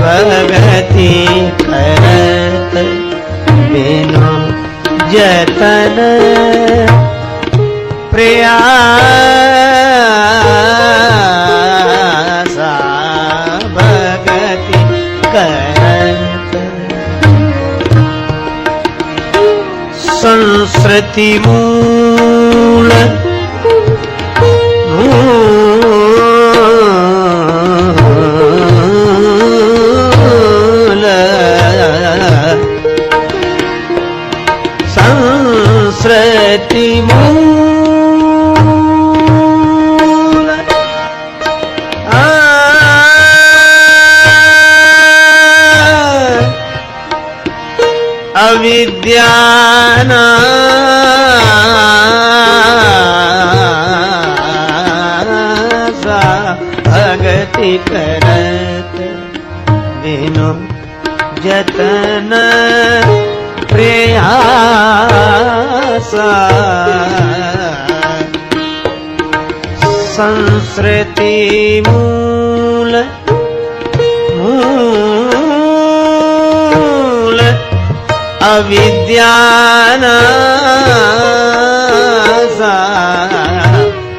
भगति करत बिनु जतन प्रयासा भगति करत संस्कृति मूल संस्कृति मूल अविद्यानासा भगति करत बिनु जतन प्रयासा संस्कृति मूल मूल अविद्यानासा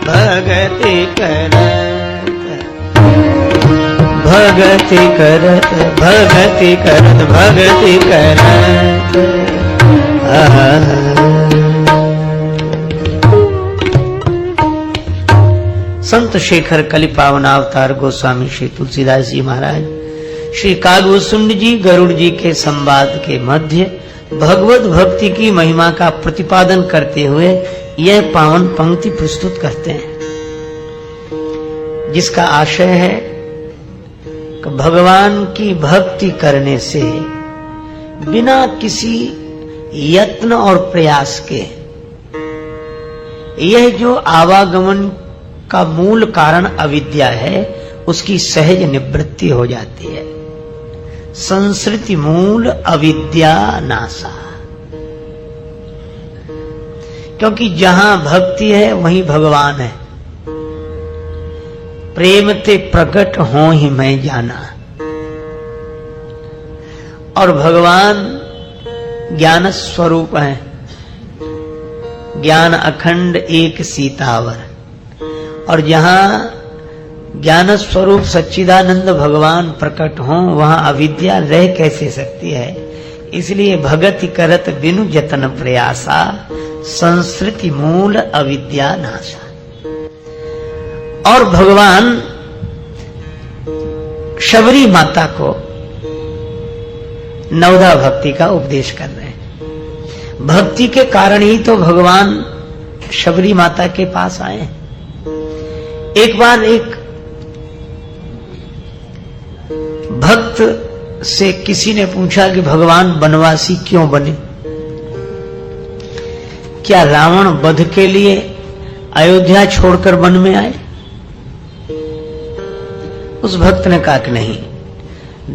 भगति करत भगति करत भगति करत भगति करत संत शेखर कलि पावन अवतार गोस्वामी श्री तुलसीदास जी महाराज श्री कागभूषुंड जी गरुड़ जी के संवाद के मध्य भगवत भक्ति की महिमा का प्रतिपादन करते हुए यह पावन पंक्ति प्रस्तुत करते हैं, जिसका आशय है कि भगवान की भक्ति करने से बिना किसी यत्न और प्रयास के यह जो आवागमन का मूल कारण अविद्या है उसकी सहज निवृत्ति हो जाती है। संस्कृति मूल अविद्या नासा, क्योंकि जहां भक्ति है वहीं भगवान है। प्रेम ते प्रकट हो ही मैं जाना, और भगवान ज्ञान स्वरूप है। ज्ञान अखंड एक सीतावर, और जहां ज्ञान स्वरूप सच्चिदानंद भगवान प्रकट हों वहां अविद्या रह कैसे सकती है। इसलिए भगति करत बिनु जतन प्रयासा संस्कृति मूल अविद्या नाशा। और भगवान शबरी माता को नवधा भक्ति का उपदेश कर रहे हैं। भक्ति के कारण ही तो भगवान शबरी माता के पास आए। एक बार एक भक्त से किसी ने पूछा कि भगवान वनवासी क्यों बने? क्या रावण वध के लिए अयोध्या छोड़कर वन में आए? उस भक्त ने कहा कि नहीं,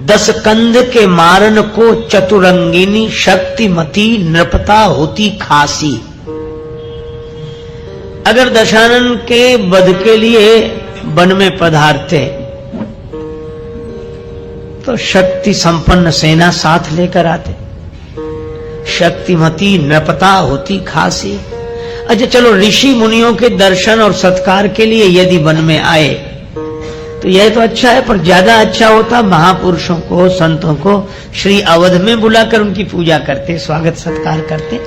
10 कंध के मारन को चतुरंगिनी शक्तिमती नृपता होती खासी। अगर दशानन के वध के लिए वन में पधारते तो शक्ति संपन्न सेना साथ लेकर आते, शक्तिमती नृपता होती खासी। अच्छा चलो, ऋषि मुनियों के दर्शन और सत्कार के लिए यदि वन में आए तो यह तो अच्छा है, पर ज्यादा अच्छा होता महापुरुषों को, संतों को श्री अवध में बुलाकर उनकी पूजा करते, स्वागत सत्कार करते।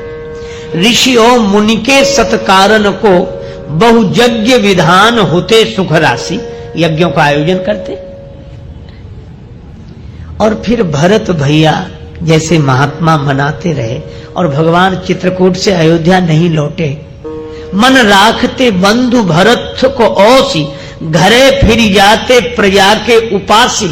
ऋषियों मुनि के सत्कारन को बहु यज्ञ विधान होते सुख राशि, यज्ञों का आयोजन करते। और फिर भरत भैया जैसे महात्मा मनाते रहे और भगवान चित्रकूट से अयोध्या नहीं लौटे। मन राखते बंधु भरत को औसी, घरे फिर जाते प्रजा के उपासी।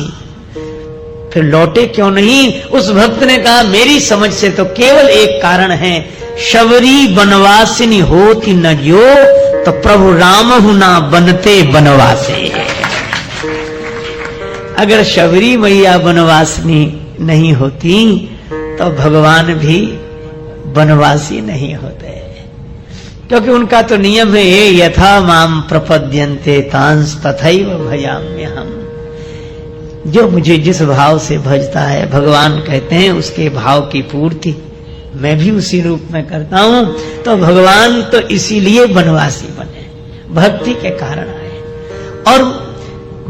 फिर लौटे क्यों नहीं? उस भक्त ने कहा मेरी समझ से तो केवल एक कारण है, शबरी बनवासिनी होती न जो तो प्रभु राम हुना बनते बनवासे। अगर शबरी मैया बनवासिनी नहीं होती तो भगवान भी वनवासी नहीं होते, क्योंकि उनका तो नियम है ये यथा माम प्रपद्यन्ते तांस तथैव भजाम्यहम्। जो मुझे जिस भाव से भजता है, भगवान कहते हैं उसके भाव की पूर्ति मैं भी उसी रूप में करता हूं। तो भगवान तो इसीलिए वनवासी बने, भक्ति के कारण आए। और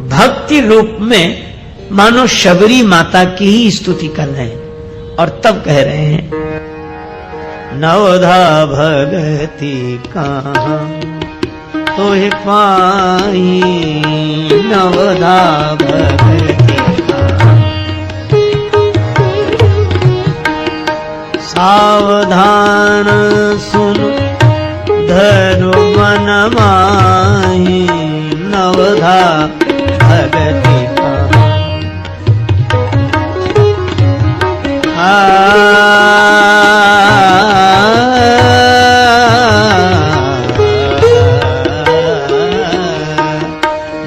भक्ति रूप में मानो शबरी माता की ही स्तुति कर रहे हैं और तब कह रहे हैं नवधा भगति कहाँ तोहि पाई, नवधा भगति कहाँ। सावधान सुन धरु मन माही, नवधा भगति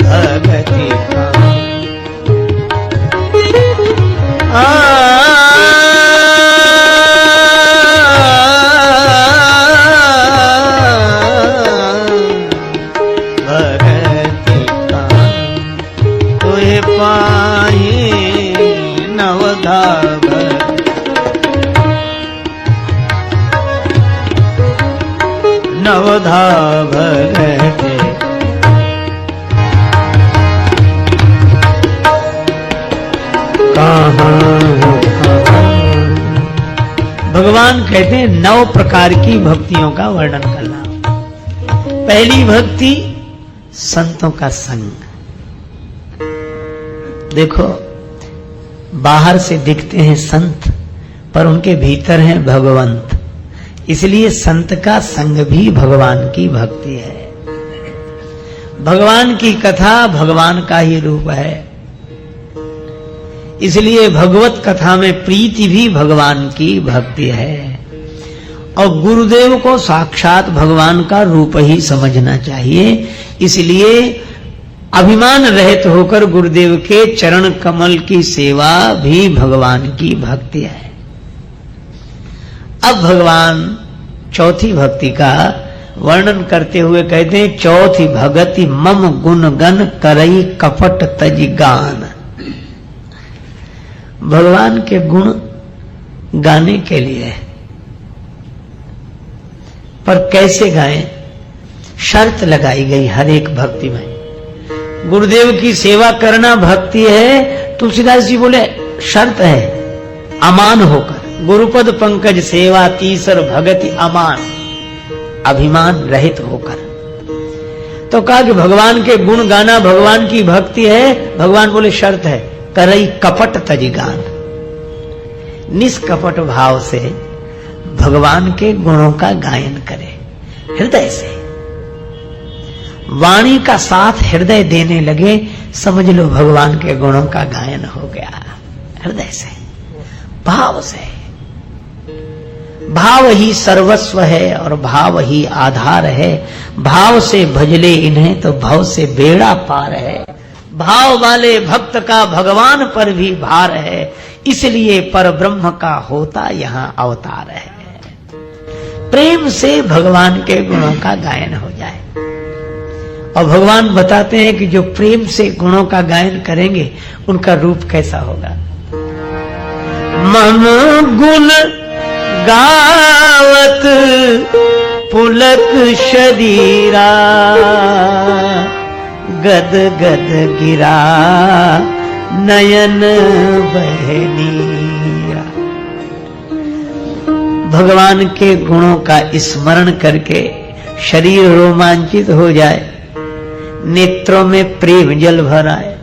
भगति तुहे पाही, नवधा नवधा भगति। भगवान कहते हैं 9 प्रकार की भक्तियों का वर्णन करना। पहली भक्ति संतों का संग। देखो बाहर से दिखते हैं संत, पर उनके भीतर हैं भगवंत, इसलिए संत का संग भी भगवान की भक्ति है। भगवान की कथा भगवान का ही रूप है, इसलिए भगवत कथा में प्रीति भी भगवान की भक्ति है। और गुरुदेव को साक्षात भगवान का रूप ही समझना चाहिए, इसलिए अभिमान रहित होकर गुरुदेव के चरण कमल की सेवा भी भगवान की भक्ति है। अब भगवान चौथी भक्ति का वर्णन करते हुए कहते हैं चौथी भगति मम गुण गण करई कपट तज गान। भगवान के गुण गाने के लिए, पर कैसे गाएं, शर्त लगाई गई हर एक भक्ति में। गुरुदेव की सेवा करना भक्ति है, तुलसीदास जी बोले शर्त है अमान होकर, गुरुपद पंकज सेवा तीसर भगति अमान, अभिमान रहित होकर। तो कहा कि भगवान के गुण गाना भगवान की भक्ति है। भगवान बोले शर्त है करई कपट तजिगान, निष्कपट भाव से भगवान के गुणों का गायन करे, हृदय से वाणी का साथ हृदय देने लगे, समझ लो भगवान के गुणों का गायन हो गया। हृदय से, भाव से। भाव ही सर्वस्व है और भाव ही आधार है। भाव से भजले इन्हें तो भव से बेड़ा पार है। भाव वाले भक्त का भगवान पर भी भार है, इसलिए पर ब्रह्म का होता यहाँ अवतार है। प्रेम से भगवान के गुणों का गायन हो जाए। और भगवान बताते हैं कि जो प्रेम से गुणों का गायन करेंगे उनका रूप कैसा होगा। मम गुण गावत पुलक शरीरा, गद गद गिरा नयन बहनीरा। भगवान के गुणों का स्मरण करके शरीर रोमांचित हो जाए, नेत्रों में प्रेम जल भर आए।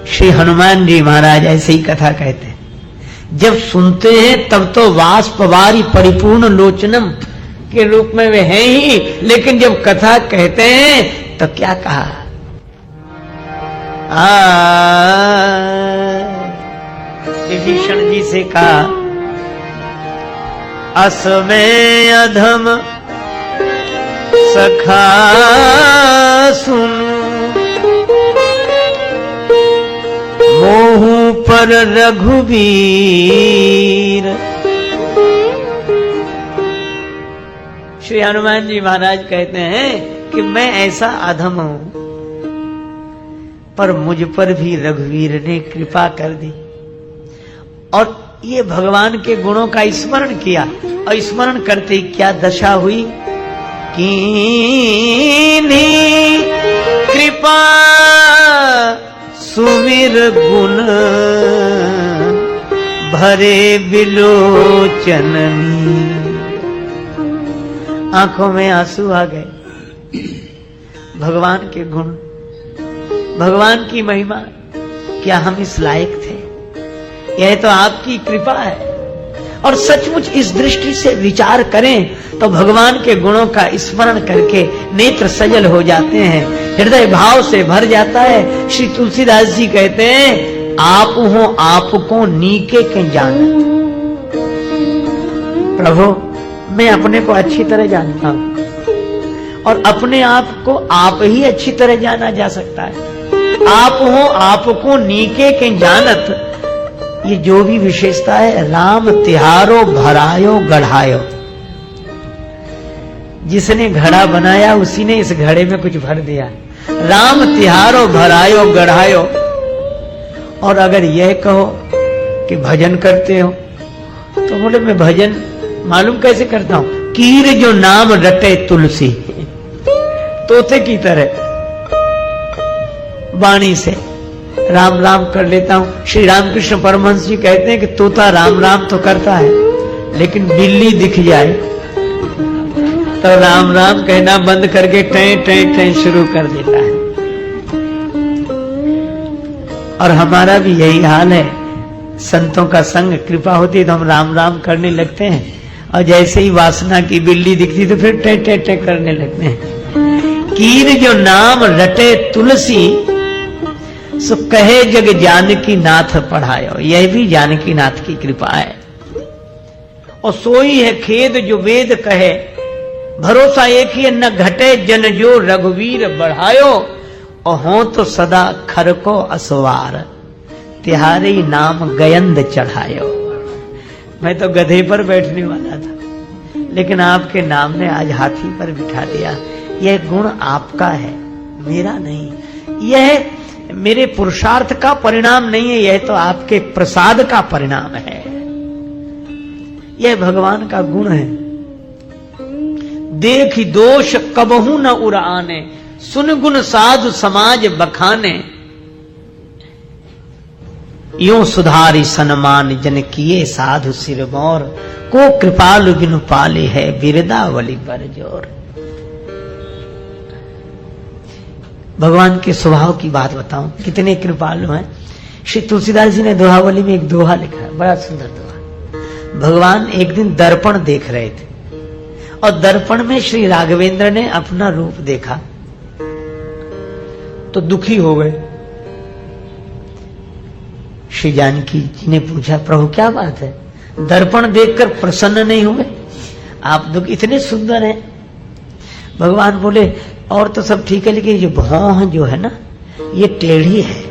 श्री हनुमान जी महाराज ऐसे ही कथा कहते हैं, जब सुनते हैं तब तो वाष्पवारी परिपूर्ण लोचनम के रूप में वे हैं ही, लेकिन जब कथा कहते हैं तो क्या कहा, विभीषण जी से कहा असमय अधम सखा सुन, मोहू पर रघुवीर। श्री हनुमान जी महाराज कहते हैं कि मैं ऐसा अधम हूं, पर मुझ पर भी रघुवीर ने कृपा कर दी और ये भगवान के गुणों का स्मरण किया। और स्मरण करते ही क्या दशा हुई, कीन्ही कृपा सुमिर गुण भरे बिलोचननी। आंखों में आंसू आ गए। भगवान के गुण, भगवान की महिमा, क्या हम इस लायक थे? यह तो आपकी कृपा है। और सचमुच इस दृष्टि से विचार करें तो भगवान के गुणों का स्मरण करके नेत्र सजल हो जाते हैं, हृदय भाव से भर जाता है। श्री तुलसीदास जी कहते हैं, आप हो आपको नीके के जान। प्रभु मैं अपने को अच्छी तरह जानता हूं और अपने आप को आप ही अच्छी तरह जाना जा सकता है। आप हो आपको नीके के जानत, ये जो भी विशेषता है, राम तिहारो भरायो गढ़ायो। जिसने घड़ा बनाया उसी ने इस घड़े में कुछ भर दिया। राम तिहारो भरायो गढ़ायो। और अगर यह कहो कि भजन करते हो तो बोले मैं भजन मालूम कैसे करता हूं, कीर जो नाम रटे तुलसी, तोते की तरह वाणी से राम राम कर लेता हूं। श्री रामकृष्ण परमहंस जी कहते हैं कि तोता राम राम तो करता है, लेकिन बिल्ली दिख जाए तो राम राम कहना बंद करके टैं टैं टैं शुरू कर देता है। और हमारा भी यही हाल है। संतों का संग, कृपा होती है तो हम राम राम करने लगते हैं, और जैसे ही वासना की बिल्ली दिखती तो फिर टैं टैं टैं करने लगते हैं। कीर जो नाम रटे तुलसी, सो कहे जग जानकी नाथ पढ़ायो। यह भी जानकी नाथ की कृपा है। और सोई है खेद जो वेद कहे, भरोसा एक ही न घटे जन जो रघुवीर बढ़ायो। और हो तो सदा खर को असवार, तिहारे नाम गयंद चढ़ायो। मैं तो गधे पर बैठने वाला था, लेकिन आपके नाम ने आज हाथी पर बिठा दिया। यह गुण आपका है, मेरा नहीं। यह मेरे पुरुषार्थ का परिणाम नहीं है, यह तो आपके प्रसाद का परिणाम है। यह भगवान का गुण है। देख दोष कबहू न उड़ाने, सुन गुण साधु समाज बखाने। यूं सुधारी सन्मान जन किए साधु सिर मोर, को कृपालु बिनु पाले है बिरदावली बरजोर। भगवान के स्वभाव की बात बताऊं, कितने कृपालु हैं। श्री तुलसीदास जी ने दोहावली में एक दोहा लिखा है, बड़ा सुंदर दोहा। भगवान एक दिन दर्पण देख रहे थे और दर्पण में श्री राघवेंद्र ने अपना रूप देखा तो दुखी हो गए। श्री जानकी जी ने पूछा, प्रभु क्या बात है, दर्पण देखकर प्रसन्न नहीं हुए? आप दुख इतने सुंदर हैं। भगवान बोले, और तो सब ठीक है, लेकिन ये भौं जो है ना, ये टेढ़ी है।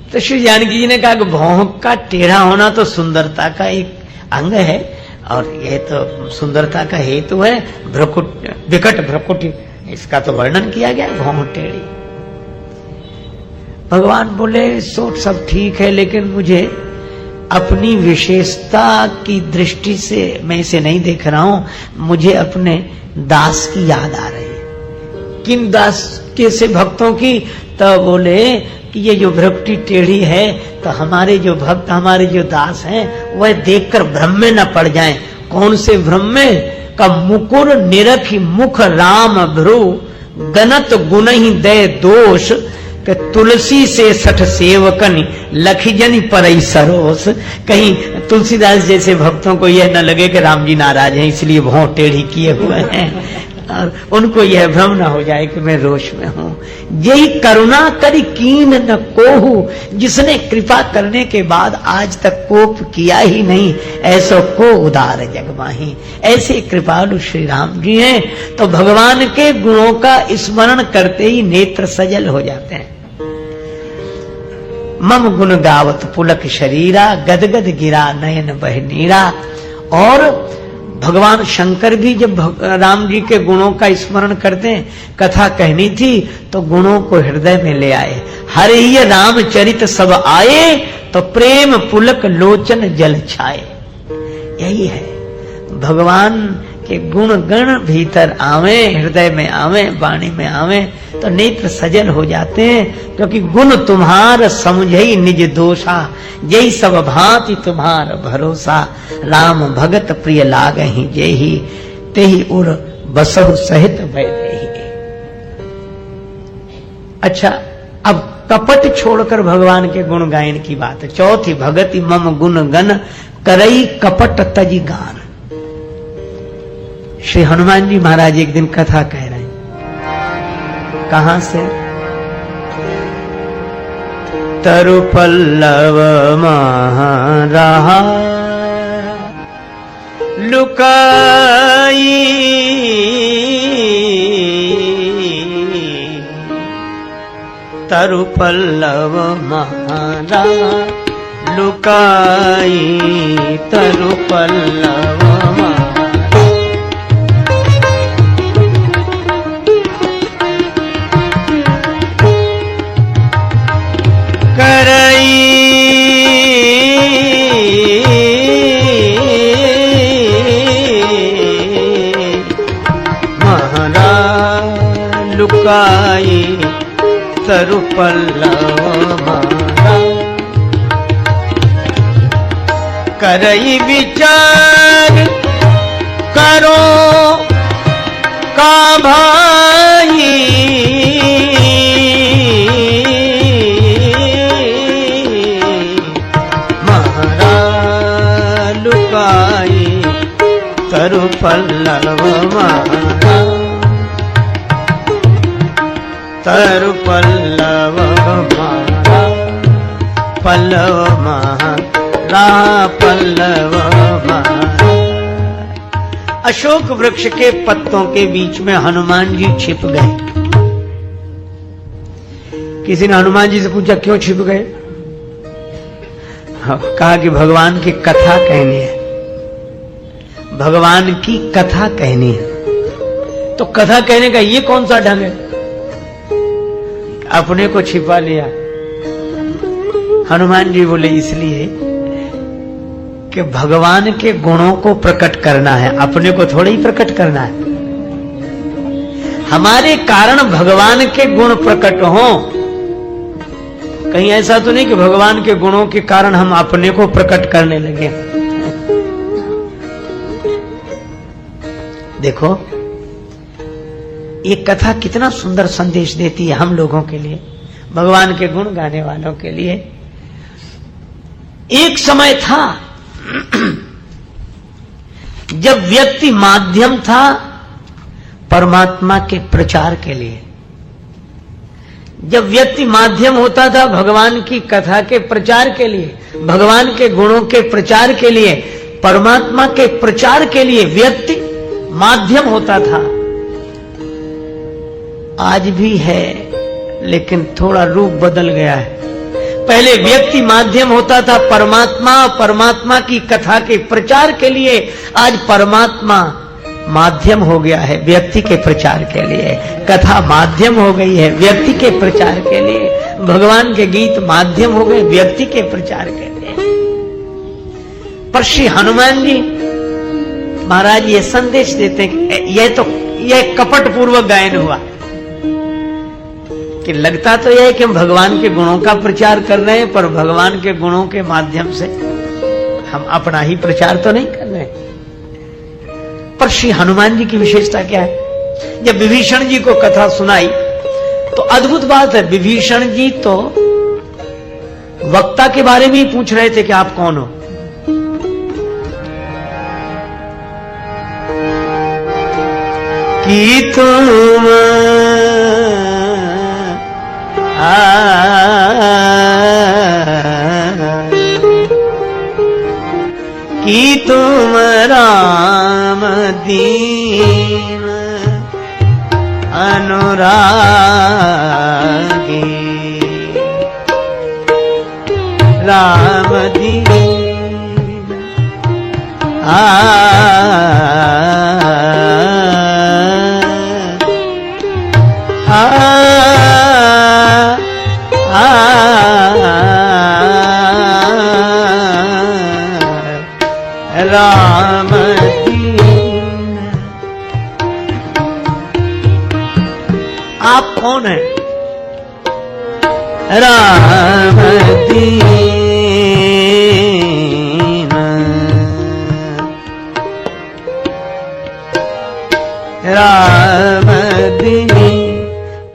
तो श्री जानकी जी ने कहा कि भौं का टेढ़ा होना तो सुंदरता का एक अंग है, और यह तो सुंदरता का हेतु है। भ्रकुट, विकट भ्रकुटी, इसका तो वर्णन किया गया, भौं टेढ़ी। भगवान बोले, सोच सब ठीक है, लेकिन मुझे अपनी विशेषता की दृष्टि से मैं इसे नहीं देख रहा हूं, मुझे अपने दास की याद आ रही है। किन दास के से भक्तों की? तो बोले कि ये जो भ्रकुटी टेढ़ी है, तो हमारे जो भक्त, हमारे जो दास हैं, वह देखकर भ्रम में न पड़ जाएं। कौन से भ्रम में? का मुकुर निरखी मुख राम भ्रू, गनत गुण ही दे दोष, कि तुलसी से सठ सेवकन लखिजन परई सरोस। कहीं तुलसीदास जैसे भक्तों को यह न लगे कि राम जी नाराज हैं इसलिए भौं टेढ़ी किए हुए हैं, और उनको यह भ्रम न हो जाए कि मैं रोष में हूं। यही करुणा करी कीन न कोहू, जिसने कृपा करने के बाद आज तक कोप किया ही नहीं, ऐसो को उदार जगमाही। ऐसे कृपालु श्री राम जी हैं। तो भगवान के गुणों का स्मरण करते ही नेत्र सजल हो जाते हैं। मम गुण गावत पुलक शरीरा, गदगद गिरा नयन बह नीरा। और भगवान शंकर भी जब राम जी के गुणों का स्मरण करते हैं, कथा कहनी थी तो गुणों को हृदय में ले आए। हरे ये रामचरित सब आए, तो प्रेम पुलक लोचन जल छाए। यही है, भगवान के गुण गण भीतर आवे, हृदय में आवे, वाणी में आवे, तो नेत्र सजल हो जाते हैं। क्योंकि गुण तुम्हार समझई निज दोषा, जय सब भांति तुम्हार भरोसा। राम भगत प्रिय लागहि जेहि, तेहि उर बसहु सहित बैठहि। अच्छा, अब कपट छोड़कर भगवान के गुण गायन की बात है। चौथी, भगति मम गुण गण करई कपट तजी गान। श्री हनुमान जी महाराज एक दिन कथा कह रहे हैं। कहां से? तरु पल्लव महाराहा लुकाई, तरु पल्लव महाराहा लुकाई, तरु पल्लव करई महारा लुकाई, तरु पल्लव महारा। करई विचार करो का भाई, तरु पल्लव महारा, तरु पल्लव महारा, पल्लव महारा, पल्लव महारा। अशोक वृक्ष के पत्तों के बीच में हनुमान जी छिप गए। किसी ने हनुमान जी से पूछा क्यों छिप गए? कहा कि भगवान की कथा कहनी है, भगवान की कथा कहनी है। तो कथा कहने का ये कौन सा ढंग है? अपने को छिपा लिया। हनुमान जी बोले इसलिए कि भगवान के गुणों को प्रकट करना है, अपने को थोड़ा ही प्रकट करना है। हमारे कारण भगवान के गुण प्रकट हों। कहीं ऐसा तो नहीं कि भगवान के गुणों के कारण हम अपने को प्रकट करने लगे। देखो, ये कथा कितना सुंदर संदेश देती है हम लोगों के लिए, भगवान के गुण गाने वालों के लिए। एक समय था जब व्यक्ति माध्यम था परमात्मा के प्रचार के लिए। जब व्यक्ति माध्यम होता था भगवान की कथा के प्रचार के लिए, भगवान के गुणों के प्रचार के लिए, परमात्मा के प्रचार के लिए व्यक्ति माध्यम होता था। आज भी है, लेकिन थोड़ा रूप बदल गया है। पहले व्यक्ति माध्यम होता था परमात्मा की कथा के प्रचार के लिए। आज परमात्मा माध्यम हो गया है व्यक्ति के प्रचार के लिए। कथा माध्यम हो गई है व्यक्ति के प्रचार के लिए। भगवान के गीत माध्यम हो गए व्यक्ति के प्रचार के लिए। पर श्री हनुमान जी महाराज ये संदेश देते हैं कि यह कपट पूर्वक गायन हुआ, कि लगता तो यह है कि हम भगवान के गुणों का प्रचार कर रहे हैं, पर भगवान के गुणों के माध्यम से हम अपना ही प्रचार तो नहीं कर रहे। पर श्री हनुमान जी की विशेषता क्या है? जब विभीषण जी को कथा सुनाई तो अद्भुत बात है, विभीषण जी तो वक्ता के बारे में ही पूछ रहे थे कि आप कौन हो। कि तुम कि तुम राम दीन अनुरागी, राम दीन राम दीन। आप कौन हैं? राम दीन राम दीन।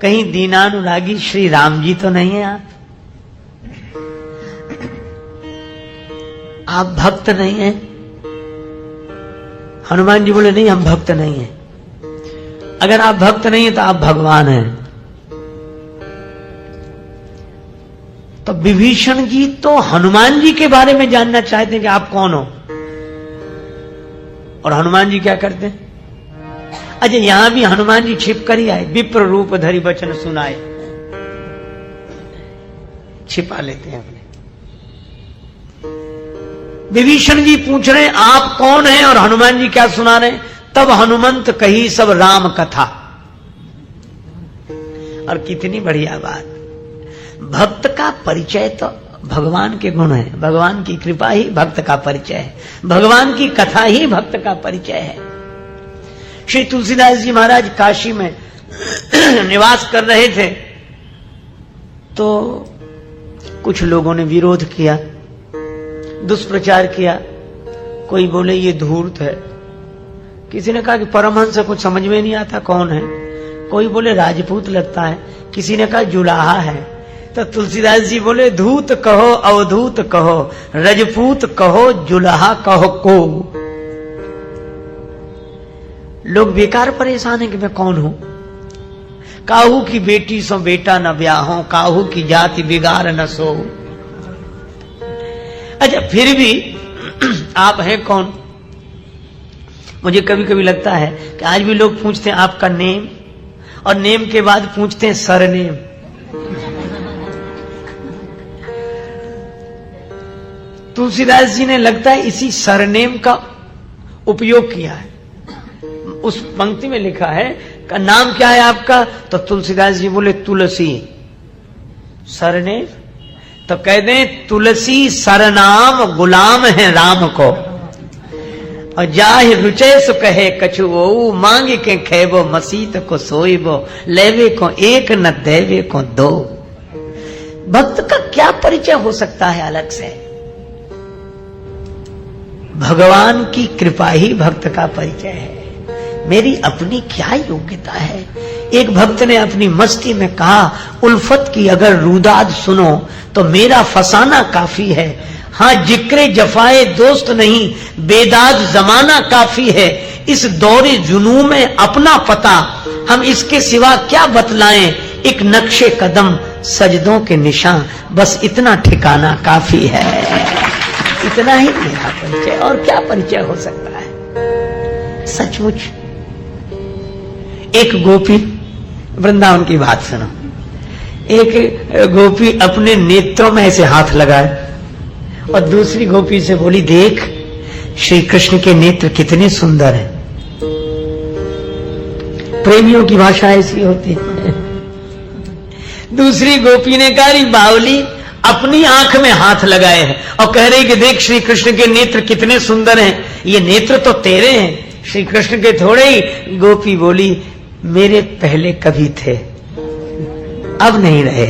कहीं दीनानुरागी श्री राम जी तो नहीं है आप भक्त नहीं हैं? हनुमान जी बोले नहीं, हम भक्त नहीं हैं। अगर आप भक्त नहीं हैं तो आप भगवान हैं। तो विभीषण जी तो हनुमान जी के बारे में जानना चाहते हैं कि आप कौन हो, और हनुमान जी क्या करते हैं? अच्छा, यहां भी हनुमान जी छिप कर ही आए, विप्र रूप धरि वचन सुनाए, छिपा लेते हैं अपने। विभीषण जी पूछ रहे हैं आप कौन हैं, और हनुमान जी क्या सुना रहे हैं? तब हनुमंत कही सब राम कथा। और कितनी बढ़िया बात, भक्त का परिचय तो भगवान के गुण है, भगवान की कृपा ही भक्त का परिचय है, भगवान की कथा ही भक्त का परिचय है। श्री तुलसीदास जी महाराज काशी में निवास कर रहे थे तो कुछ लोगों ने विरोध किया, दुष्प्रचार किया। कोई बोले ये धूर्त है, किसी ने कहा कि परमहंस कुछ समझ में नहीं आता कौन है, कोई बोले राजपूत लगता है, किसी ने कहा जुलाहा है। तो तुलसीदास जी बोले धूत कहो अवधूत कहो, रजपूत कहो जुलाहा कहो को। लोग बेकार परेशान है कि मैं कौन हूं। काहू की बेटी सो बेटा न ब्याहो, काहू की जाति बिगाड़ न सो। अच्छा, फिर भी आप हैं कौन? मुझे कभी कभी लगता है कि आज भी लोग पूछते हैं आपका नेम, और नेम के बाद पूछते हैं सरनेम। तुलसीदास जी ने लगता है इसी सरनेम का उपयोग किया है। उस पंक्ति में लिखा है का नाम क्या है आपका, तो तुलसीदास जी बोले तुलसी। सरनेम तो कह दें तुलसी सरनाम गुलाम है राम को, और जाहि रुचे सो कहे कछु वो, मांगे के खेबो मसीत को सोईबो, लेवे को एक न देवे को दो। भक्त का क्या परिचय हो सकता है अलग से? भगवान की कृपा ही भक्त का परिचय है। मेरी अपनी क्या योग्यता है? एक भक्त ने अपनी मस्ती में कहा उल्फत की अगर रूदाद सुनो तो मेरा फसाना काफी है, हाँ जिक्रे जफाए दोस्त नहीं बेदाद जमाना काफी है। इस दौरे जुनू में अपना पता हम इसके सिवा क्या बतलाएं, एक नक्शे कदम सजदों के निशान बस इतना ठिकाना काफी है। इतना ही मेरा परिचय, और क्या परिचय हो सकता है? सचमुच एक गोपी, वृंदावन की बात सुनो, एक गोपी अपने नेत्रों में ऐसे हाथ लगाए और दूसरी गोपी से बोली देख श्री कृष्ण के नेत्र कितने सुंदर हैं। प्रेमियों की भाषा ऐसी होती है। दूसरी गोपी ने कहा बावली अपनी आंख में हाथ लगाए हैं और कह रही कि देख श्री कृष्ण के नेत्र कितने सुंदर हैं, ये नेत्र तो तेरे हैं, श्री कृष्ण के थोड़े ही। गोपी बोली मेरे पहले कभी थे, अब नहीं रहे।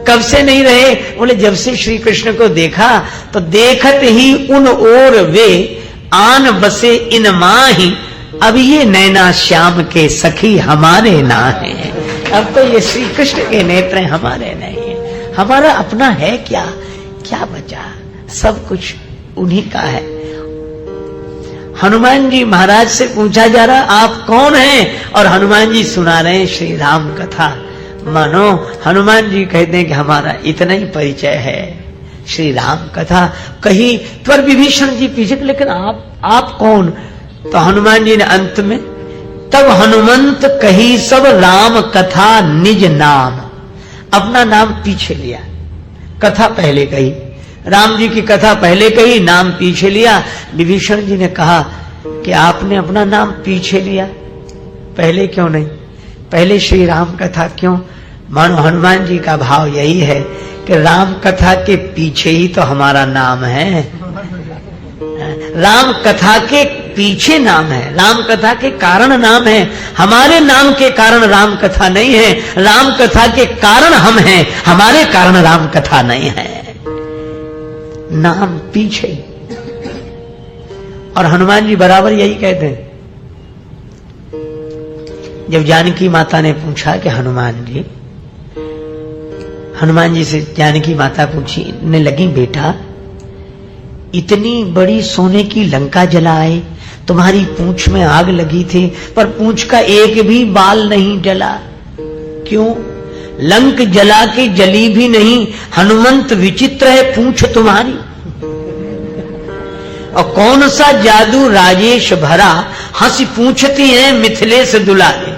कब से नहीं रहे? बोले जब से श्री कृष्ण को देखा तो देखत ही उन ओर वे आन बसे इन माही, अब ये नैना श्याम के सखी हमारे ना है। अब तो ये श्री कृष्ण के नेत्र हमारे नहीं है, हमारा अपना है क्या? क्या बचा? सब कुछ उन्हीं का है। हनुमान जी महाराज से पूछा जा रहा आप कौन हैं, और हनुमान जी सुना रहे हैं श्री राम कथा। मानो हनुमान जी कहते हैं कि हमारा इतना ही परिचय है, श्री राम कथा। कहीं पर विभीषण जी पीछे, लेकिन आप कौन? तो हनुमान जी ने अंत में तब हनुमंत कही सब राम कथा निज नाम, अपना नाम पीछे लिया, कथा पहले कही। राम जी की कथा पहले कही, नाम पीछे लिया। विभीषण जी ने कहा कि आपने अपना नाम पीछे लिया, पहले क्यों नहीं? पहले श्री राम कथा क्यों? मानो हनुमान जी का भाव यही है कि राम कथा के पीछे ही तो हमारा नाम है। राम कथा के पीछे नाम है, राम कथा के कारण नाम है। हमारे नाम के कारण राम कथा नहीं है, राम कथा के कारण हम हैं, हमारे कारण राम कथा नहीं है। नाम पीछे। और हनुमान जी बराबर यही कहते हैं। जब जानकी माता ने पूछा कि हनुमान जी से जानकी माता पूछने लगी, बेटा इतनी बड़ी सोने की लंका जलाए, तुम्हारी पूंछ में आग लगी थी पर पूंछ का एक भी बाल नहीं जला, क्यों? लंक जला के जली भी नहीं, हनुमंत विचित्र है पूंछ तुम्हारी। और कौन सा जादू राजेश भरा, हंसी पूछती है मिथिलेश दुलारे।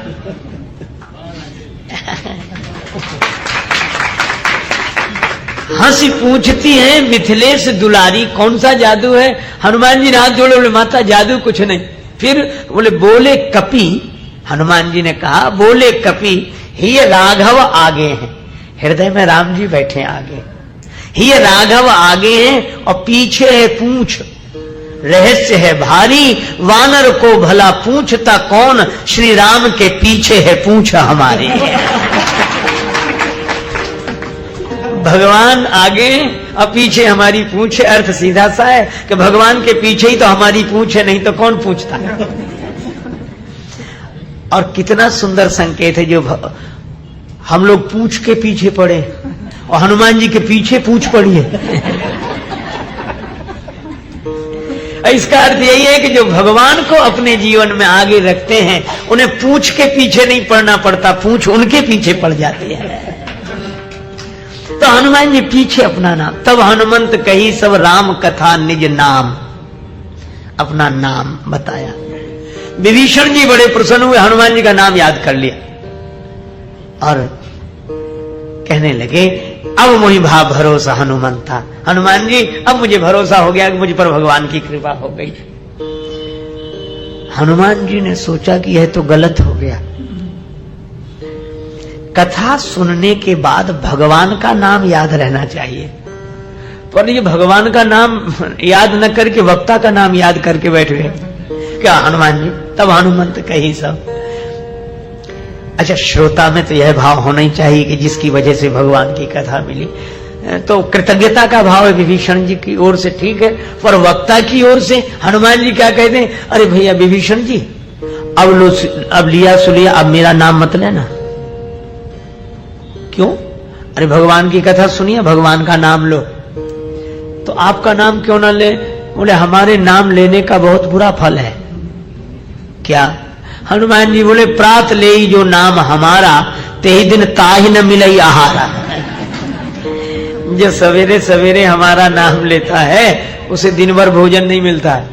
हंसी पूछती है मिथिलेश दुलारी, कौन सा जादू है? हनुमान जी ने हाथ जोड़े, बोले माता जादू कुछ नहीं। फिर बोले बोले कपि, हनुमान जी ने कहा बोले कपि ही राघव आगे हैं। हृदय में राम जी बैठे आगे, ही राघव आगे हैं और पीछे है पूंछ। रहस्य है भारी, वानर को भला पूछता कौन, श्री राम के पीछे है पूंछ हमारी। भगवान आगे और पीछे हमारी पूंछ। अर्थ सीधा सा है कि भगवान के पीछे ही तो हमारी पूंछ है, नहीं तो कौन पूछता है। और कितना सुंदर संकेत है जो हम लोग पूंछ के पीछे पड़े और हनुमान जी के पीछे पूंछ पड़ी है। इसका अर्थ यही है कि जो भगवान को अपने जीवन में आगे रखते हैं उन्हें पूंछ के पीछे नहीं पड़ना पड़ता, पूंछ उनके पीछे पड़ जाती है। तो हनुमान जी पीछे अपना नाम, तब हनुमंत कही सब राम कथा निज नाम, अपना नाम बताया। विभीषण जी बड़े प्रसन्न हुए, हनुमान जी का नाम याद कर लिया और कहने लगे अब मुझे भाव भरोसा हनुमंता। हनुमान जी अब मुझे भरोसा हो गया कि मुझ पर भगवान की कृपा हो गई। हनुमान जी ने सोचा कि यह तो गलत हो गया, कथा सुनने के बाद भगवान का नाम याद रहना चाहिए, पर ये भगवान का नाम याद न करके वक्ता का नाम याद करके बैठ गए। क्या हनुमान जी? तब हनुमंत कही सब। अच्छा, श्रोता में तो यह भाव होना ही चाहिए कि जिसकी वजह से भगवान की कथा मिली, तो कृतज्ञता का भाव है विभीषण जी की ओर से, ठीक है, पर वक्ता की ओर से हनुमान जी क्या कहते हैं? अरे भैया विभीषण जी अब लिया सुलिया, अब मेरा नाम मत लेना। क्यों? अरे भगवान की कथा सुनिए, भगवान का नाम लो। तो आपका नाम क्यों ना ले? बोले हमारे नाम लेने का बहुत बुरा फल है। क्या? हनुमान जी बोले प्रात ले जो नाम हमारा, ते ही दिन ताहि न मिलई आहारा। जो सवेरे सवेरे हमारा नाम लेता है उसे दिन भर भोजन नहीं मिलता है।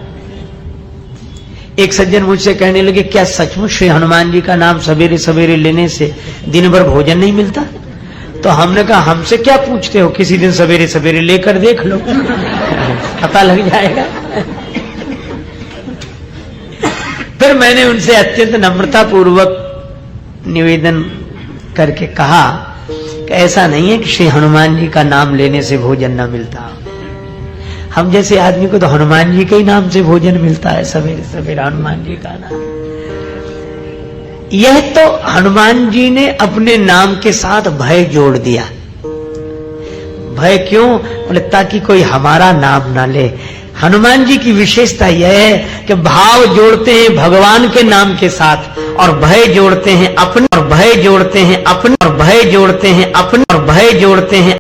एक सज्जन मुझसे कहने लगे क्या सचमुच श्री हनुमान जी का नाम सवेरे सवेरे लेने से दिन भर भोजन नहीं मिलता? तो हमने कहा हमसे क्या पूछते हो, किसी दिन सवेरे सवेरे लेकर देख लो, पता लग जाएगा। फिर मैंने उनसे अत्यंत नम्रता पूर्वक निवेदन करके कहा कि ऐसा नहीं है कि श्री हनुमान जी का नाम लेने से भोजन न मिलता। हम जैसे आदमी को तो हनुमान जी के ही नाम से भोजन मिलता है, सवेरे सवेरे हनुमान जी का नाम। यह तो हनुमान जी ने अपने नाम के साथ भय जोड़ दिया। भय क्यों? बोले ताकि कोई हमारा नाम ना ले। हनुमान जी की विशेषता यह है कि भाव जोड़ते हैं भगवान के नाम के साथ और भय जोड़ते हैं अपने, और भय जोड़ते हैं अपने, और भय जोड़ते हैं अपने, और भय जोड़ते हैं